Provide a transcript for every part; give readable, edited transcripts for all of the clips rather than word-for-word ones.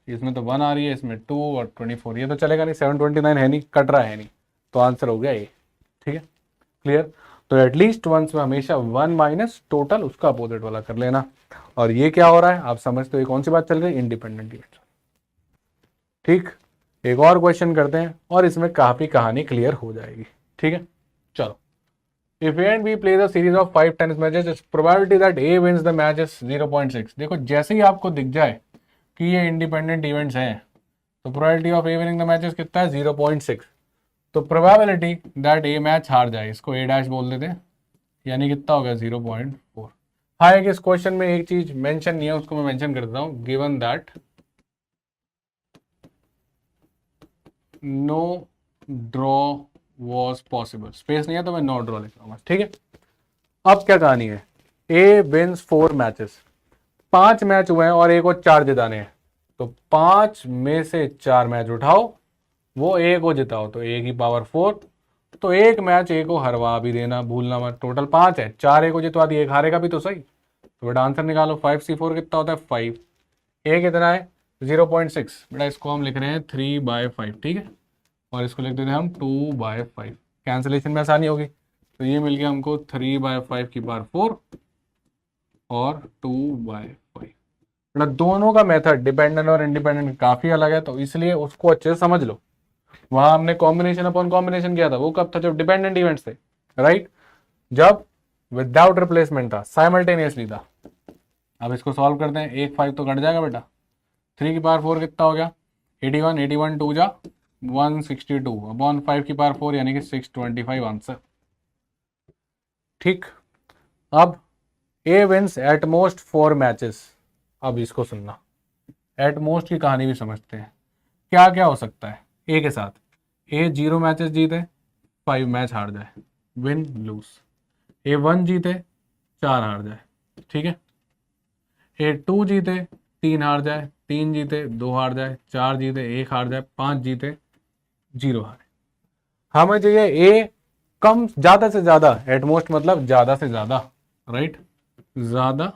इसमें तो 1 आ रही है, इसमें 2 और 24, ये तो चलेगा नहीं, 729 है नहीं, कट रहा है नहीं, तो आंसर हो गया ये। ठीक है, क्लियर। तो एटलीस्ट वंस में हमेशा 1 माइनस टोटल उसका अपोजिट वाला कर लेना। और ये क्या हो रहा है आप समझते हो, ये कौन सी बात चल रही है, इंडिपेंडेंट इवेंट। ठीक, एक और क्वेश्चन करते हैं और इसमें काफी कहानी क्लियर हो जाएगी। ठीक है, चलो। If A and B plays a series of 5 tennis matches, its probability that A wins the match is 0.6। देखो जैसे ही आपको दिख जाए कि ये इंडिपेंडेंट इवेंट्स हैं, तो probability of A winning the matches कितना है, 0.6। तो प्रोबेबिलिटी दैट ए मैच हार जाए, इसको ए डैश बोल देते हैं, यानी कितना हो गया, 0.4। हाँ, एक इस क्वेश्चन में एक चीज मेंशन नहीं है, उसको मैं मेंशन कर देता हूँ, given that no draw was possible, space नहीं है तो मैं नो ड्रॉ लिख रहा हूँ। ठीक है, अब क्या कहानी है, ए विंस 4 मैचेस, 5 मैच हुए हैं और एक को 4 जिताने हैं, तो 5 में से 4 मैच उठाओ, वो ए को जिताओ, तो ए की पावर 4, तो एक मैच ए को हरवा भी देना, भूलना मत। टोटल 5 है, 4 ए को जितवा दिए, एक हारेगा भी तो सही। तो बेटा आंसर निकालो, 5C4 कितना होता है, 5। ए कितना है, 0.6। बेटा इसको हम लिख रहे हैं 3/5। ठीक है, और इसको लिख देते हैं हम 2/5। कैंसिलेशन में आसानी होगी, तो ये मिल गया हमको 3/5 की पावर 4 और 2/5। बेटा दोनों का मेथड डिपेंडेंट और इंडिपेंडेंट काफी अलग है, तो इसलिए उसको अच्छे से समझ लो। वहां हमने कॉम्बिनेशन अपॉन कॉम्बिनेशन किया था, वो कब था, जब डिपेंडेंट इवेंट्स थे, राइट, जब विदाउट रिप्लेसमेंट था, साइमल्टेनियसली था। अब इसको सॉल्व करते हैं, 1 5 तो कट जाएगा बेटा, 3 की पावर 4 कितना हो गया, 81, 81 2 जा 162 अपॉन 5 की पावर 4 यानी कि 625 आंसर। ठीक, अब ए विंस एट मोस्ट 4 मैचेस। अब इसको सुनना, एट मोस्ट की कहानी भी समझते हैं, क्या क्या हो सकता है ए के साथ। ए 0 मैचेस जीते, 5 मैच हार जाए, विन लूज। ए 1 जीते, 4 हार जाए। ठीक है, ए 2 जीते, 3 हार जाए, 3 जीते, 2 हार जाए, 4 जीते, 1 हार जाए, 5 जीते, 0 हारे। हमें चाहिए ए कम, ज्यादा से ज्यादा, एटमोस्ट मतलब ज्यादा से ज्यादा, राइट, ज्यादा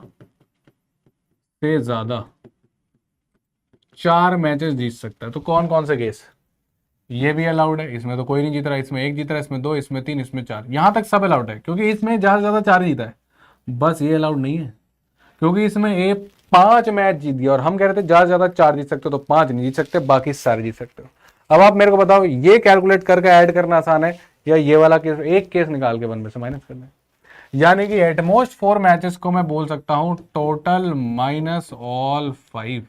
से ज्यादा 4 मैचेस जीत सकता है। तो कौन कौन से केस, ये भी अलाउड है, इसमें तो कोई नहीं जीत रहा, इसमें 1 जीत रहा है, इसमें 2, इसमें 3, इसमें 4, यहां तक सब अलाउड है, क्योंकि इसमें ज्यादा से ज्यादा 4 जीता है। बस ये अलाउड नहीं है, क्योंकि इसमें ए 5 मैच जीत गया और हम कह रहे थे ज्यादा से ज्यादा 4 जीत सकते हो, तो 5 नहीं जीत सकते, बाकी सारे जीत सकते हो। अब आप मेरे को बताओ, ये कैलकुलेट करके ऐड करना आसान है या ये वाला केस, एक केस निकाल के 1 में से माइनस करना है। यानी कि एटमोस्ट 4 मैचेस को मैं बोल सकता हूं टोटल माइनस ऑल 5।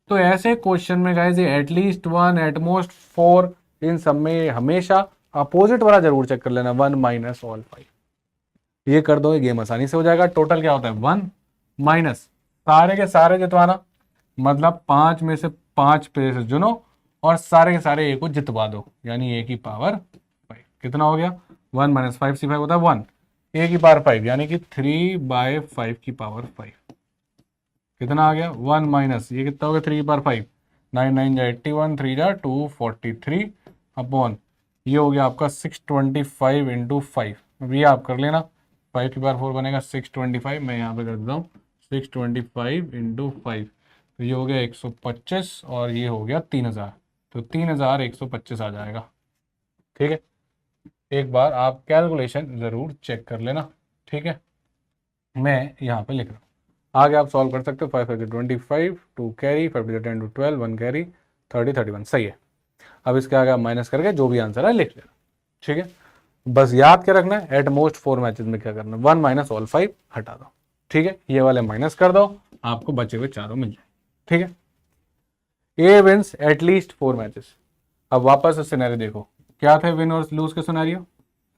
तो ऐसे क्वेश्चन में गाइस एटलीस्ट 1, एटमोस्ट 4, इन सब में हमेशा अपोजिट वाला जरूर चेक कर लेना, 1 माइनस ऑल 5। ये कर दो, ये गेम आसानी से हो जाएगा। टोटल क्या होता है, 1 माइनस सारे के सारे जितवाना, मतलब 5 में से 5 प्लेसेस चुनो और सारे के सारे ए को जितवा दो, यानी ए की पावर 5। कितना हो गया, 1 माइनस 5C5 होता है 1, ए की पावर 5 यानी कि 3/5 की पावर 5। कितना आ गया, 1 माइनस ये कितना हो गया, 3 की पावर 5, 9 9 जा 81, 3 जा 243 अपॉन ये हो गया आपका 625 इंटू 5। अब ये आप कर लेना, 5 की पावर 4 बनेगा 625, मैं यहाँ पे कर देता हूँ 625 इंटू 5, तो ये हो गया 125 और ये हो गया 3000, तो 3125 आ जाएगा। ठीक है, एक बार आप कैलकुलेशन ज़रूर चेक कर लेना। ठीक है, मैं यहाँ पे लिख रहा हूँ, आगे आप सॉल्व कर सकते हो। 5 5 25, 2 कैरी, 5 10 to 12, 1 कैरी, 30 31 सही है। अब इसके आगे आप माइनस करके जो भी आंसर है लिख लेना। ठीक है, बस याद क्या रखना है, एट मोस्ट 4 मैचेस में क्या करना है, 1 माइनस ऑल 5 हटा दो। ठीक है, ये वाले माइनस कर दो, आपको बचे हुए चारों मिल जाए। ठीक है, ए विंस एटलीस्ट 4 मैचेस। अब वापस सिनेरियो देखो, क्या थे विन और लूज के सिनेरियो,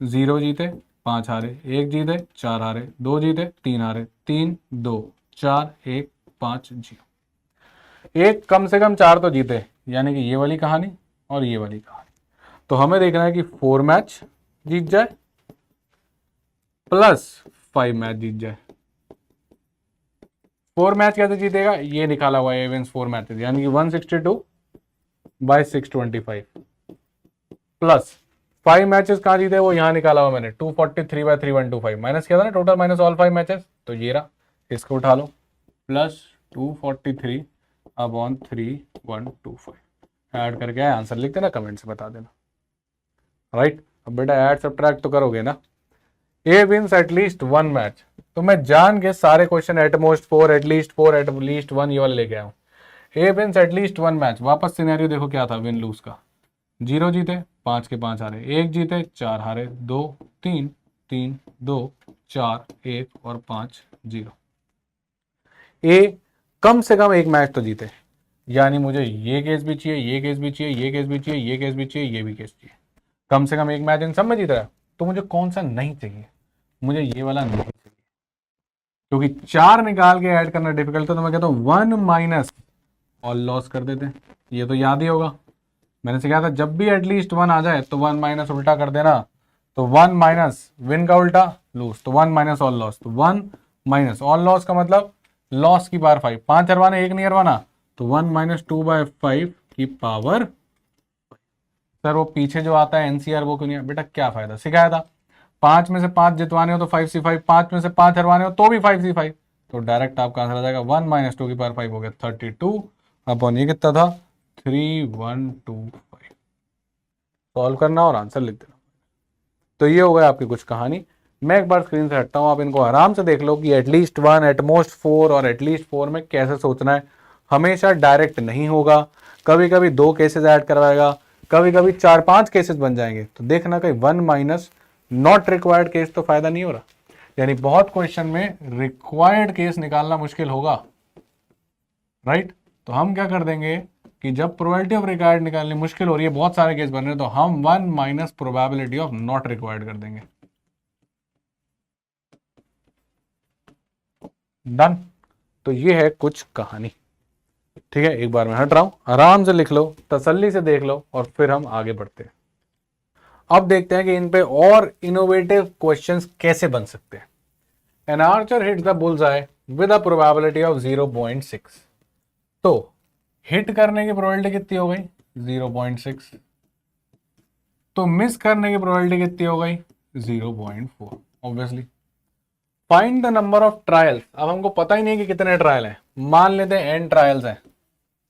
0 जीते 5 हारे, 1 जीते 4 हारे, 2 जीते 3 हारे, 3 2 4 1 5 0। एक कम से कम 4 तो जीते, यानी कि ये वाली कहानी और ये वाली कहानी। तो हमें देखना है कि 4 मैच जीत जाए प्लस 5 मैच जीत जाए। 4 मैच कैसे जीतेगा, ये निकाला हुआ है, विंस 4 मैचेस, यानी कि 162/625 प्लस 5 मैचेस कहाँ जीते, वो यहाँ निकाला हुआ मैंने, 243/3125 माइनस किया था ना, टोटल माइनस ऑल 5 मैचेस, तो ये रहा, इसको उठा लो, प्लस 243 अपॉन 3125 ऐड करके आंसर लिख देना, कमेंट से बता देना। राइट, अब बेटा ऐड सब्ट्रैक्ट तो करोगे ना। ए विन्स एटलीस्ट वन मैच, तो मैं जान के सारे क्वेश्चन एटमोस्ट 4 एटलीस्ट 4 एटलीस्ट 1 ये वाले लेके आया हूँ। ए विन्स एटलीस्ट वन मैच, वापस सिनेरियो देखो क्या था विन लूज का। 0 जीते 5 के 5 हारे, 1 जीते 4 हारे, 2 3 3 2 4 1 और 5 0। ए कम से कम एक मैच तो जीते, यानी मुझे ये केस भी चाहिए, ये केस भी चाहिए, ये केस भी चाहिए, ये केस भी चाहिए, ये भी केस चाहिए। कम से कम एक मैच इन सब में जीत रहा है, तो मुझे कौन सा नहीं चाहिए? मुझे ये वाला नहीं चाहिए, क्योंकि 4 निकाल के ऐड करना डिफिकल्ट था। तो मैं कहता हूँ 1 माइनस ऑल लॉस कर देते हैं। ये तो याद ही होगा, मैंने सिखाया था जब भी एटलीस्ट 1 आ जाए तो 1 माइनस उल्टा कर देना। तो 1 माइनस विन का उल्टा लूज, तो 1 माइनस ऑल लॉस, तो 1 माइनस ऑल लॉस का मतलब लॉस की पावर 5, 5 हरवाना 1 नहीं हरवाना, तो 1 माइनस 2/5 की पावर। सर वो पीछे जो आता है एनसीआर वो क्यों नहीं? बेटा क्या फायदा, सिखाया था 5 में से 5 जितवाने हो तो 5C5, 5 में से 5 हरवाने हो तो भी 5C5, तो डायरेक्ट आपका आंसर आ जाएगा 1 माइनस 2 की पावर 5 हो गया 32 अपॉन ये कितना था 3125। सॉल्व करना और आंसर लिख देना। तो ये हो गया आपकी कुछ कहानी। मैं एक बार स्क्रीन से हटता हूँ, आप इनको आराम से देख लो कि एटलीस्ट 1 एटमोस्ट 4 और एटलीस्ट 4 में कैसे सोचना है। हमेशा डायरेक्ट नहीं होगा, कभी कभी 2 केसेस ऐड करवाएगा, कभी कभी 4-5 केसेस बन जाएंगे, तो देखना कहीं 1 माइनस नॉट रिक्वायर्ड केस तो फायदा नहीं हो रहा। यानी बहुत क्वेश्चन में रिक्वायर्ड केस निकालना मुश्किल होगा। राइट, तो हम क्या कर देंगे कि जब प्रोबेबिलिटी ऑफ रिक्वायर्ड निकालनी मुश्किल हो रही है, बहुत सारे केस बन रहे हैं, तो हम 1 minus probability of not required कर देंगे। डन। तो ये है कुछ कहानी। ठीक है, एक बार मैं हट रहा हूं, आराम से लिख लो, तसल्ली से देख लो, और फिर हम आगे बढ़ते हैं। अब देखते हैं कि इन पे और इनोवेटिव क्वेश्चंस कैसे बन सकते हैं। An archer hit the bullseye with a probability of 0.6, तो हिट करने की प्रोबेबिलिटी कितनी हो गई 0.6, तो मिस करने की प्रोबेबिलिटी कितनी हो गई 0.4। Obviously find the number of trials, अब हमको पता ही नहीं कि कितने ट्रायल हैं, मान लेते हैं n ट्रायल्स हैं,